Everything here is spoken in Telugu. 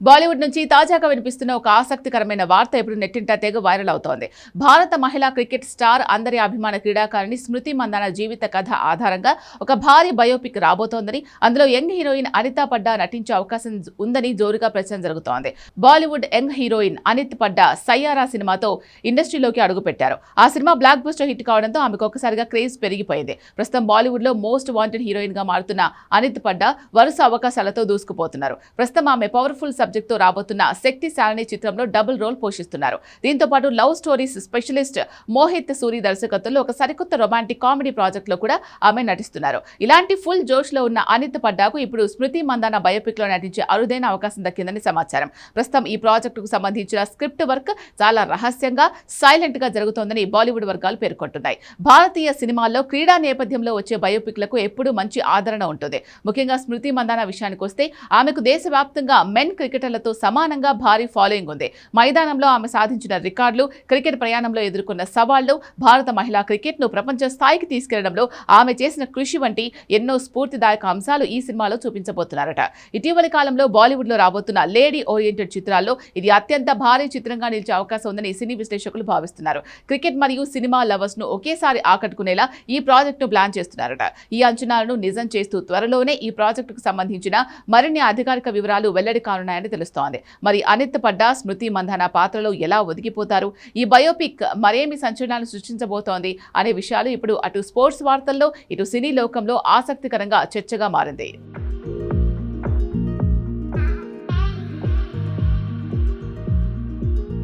బాలీవుడ్ నుంచి తాజాగా వినిపిస్తున్న ఒక ఆసక్తికరమైన వార్త ఇప్పుడు నెట్టింట తెగ వైరల్ అవుతోంది. భారత మహిళా క్రికెట్ స్టార్ అందరి అభిమాన క్రీడాకారిణి స్మృతి మందాన జీవిత కథ ఆధారంగా ఒక భారీ బయోపిక్ రాబోతోందని, అందులో యంగ్ హీరోయిన్ అనితా పడ్డా నటించే అవకాశం ఉందని జోరుగా ప్రచారం జరుగుతోంది. బాలీవుడ్ యంగ్ హీరోయిన్ అనిత్ పడ్డా సయ్యారా సినిమాతో ఇండస్ట్రీలోకి అడుగుపెట్టారు. ఆ సినిమా బ్లాక్ బస్టర్ హిట్ కావడంతో ఆమెకు ఒక్కసారిగా క్రేజ్ పెరిగిపోయింది. ప్రస్తుతం బాలీవుడ్ లో మోస్ట్ వాంటెడ్ హీరోయిన్ గా మారుతున్న అనిత్ పడ్డా వరుస అవకాశాలతో దూసుకుపోతున్నారు. ప్రస్తుతం ఆమె పవర్ఫుల్ సబ్జెక్ట్ తో రాబోతున్న శక్తి శాలిని చిత్రంలో డబుల్ రోల్ పోషిస్తున్నారు. దీంతో పాటు love stories specialist Mohit Suri దర్శకత్వంలో ఒక సరికొత్త రొమాంటిక్ కామెడీ ప్రాజెక్ట్ లో కూడా ఆమె నటిస్తున్నారు. ఇలాంటి ఫుల్ జోష్ లో ఉన్న అనిత్ పడ్డాకు ఇప్పుడు స్మృతి మందాన బయోపిక్ లో నటించే అరుదైన అవకాశం దక్కిందని సమాచారం. ప్రస్తుతం ఈ ప్రాజెక్టుకు సంబంధించిన స్క్రిప్ట్ వర్క్ చాలా రహస్యంగా సైలెంట్ గా జరుగుతోందని బాలీవుడ్ వర్గాలు పేర్కొంటున్నాయి. భారతీయ సినిమాల్లో క్రీడా నేపథ్యంలో వచ్చే బయోపిక్లకు ఎప్పుడూ మంచి ఆదరణ ఉంటుంది. ముఖ్యంగా స్మృతి మందాన విషయానికి వస్తే ఆమెకు దేశవ్యాప్తంగా మెన్ క్రికెటర్లతో సమానంగా భారీ ఫాలోయింగ్ ఉంది. మైదానంలో ఆమె సాధించిన రికార్డులు, క్రికెట్ ప్రయాణంలో ఎదుర్కొన్న సవాళ్లు, భారత మహిళా క్రికెట్ను ప్రపంచ స్థాయికి తీసుకెళ్లడంలో ఆమె చేసిన కృషి వంటి ఎన్నో స్ఫూర్తిదాయక అంశాలు ఈ సినిమాలో చూపించబోతున్నారట. ఇటీవలి కాలంలో బాలీవుడ్లో రాబోతున్న లేడీ ఓరియంటెడ్ చిత్రాల్లో ఇది అత్యంత భారీ చిత్రంగా నిలిచే అవకాశం ఉందని సినీ విశ్లేషకులు భావిస్తున్నారు. క్రికెట్ మరియు సినిమా లవర్స్ ను ఒకేసారి ఆకట్టుకునేలా ఈ ప్రాజెక్టును ప్లాన్ చేస్తున్నారట. ఈ అంచనాలను నిజం చేస్తూ త్వరలోనే ఈ ప్రాజెక్టుకు సంబంధించిన మరిన్ని అధికారిక వివరాలు వెల్లడి కానున్నాయని తెలుస్తోంది. మరి అనిత్ పడ్డా, స్మృతి మందాన పాత్రలో ఎలా ఒదిగిపోతారు? ఈ బయోపిక్ మరేమి సంచలనాలు సృష్టించబోతోంది అనే విషయాలు ఇప్పుడు అటు స్పోర్ట్స్ వార్తల్లో, ఇటు సినీ లోకంలో ఆసక్తికరంగా చర్చగా మారింది.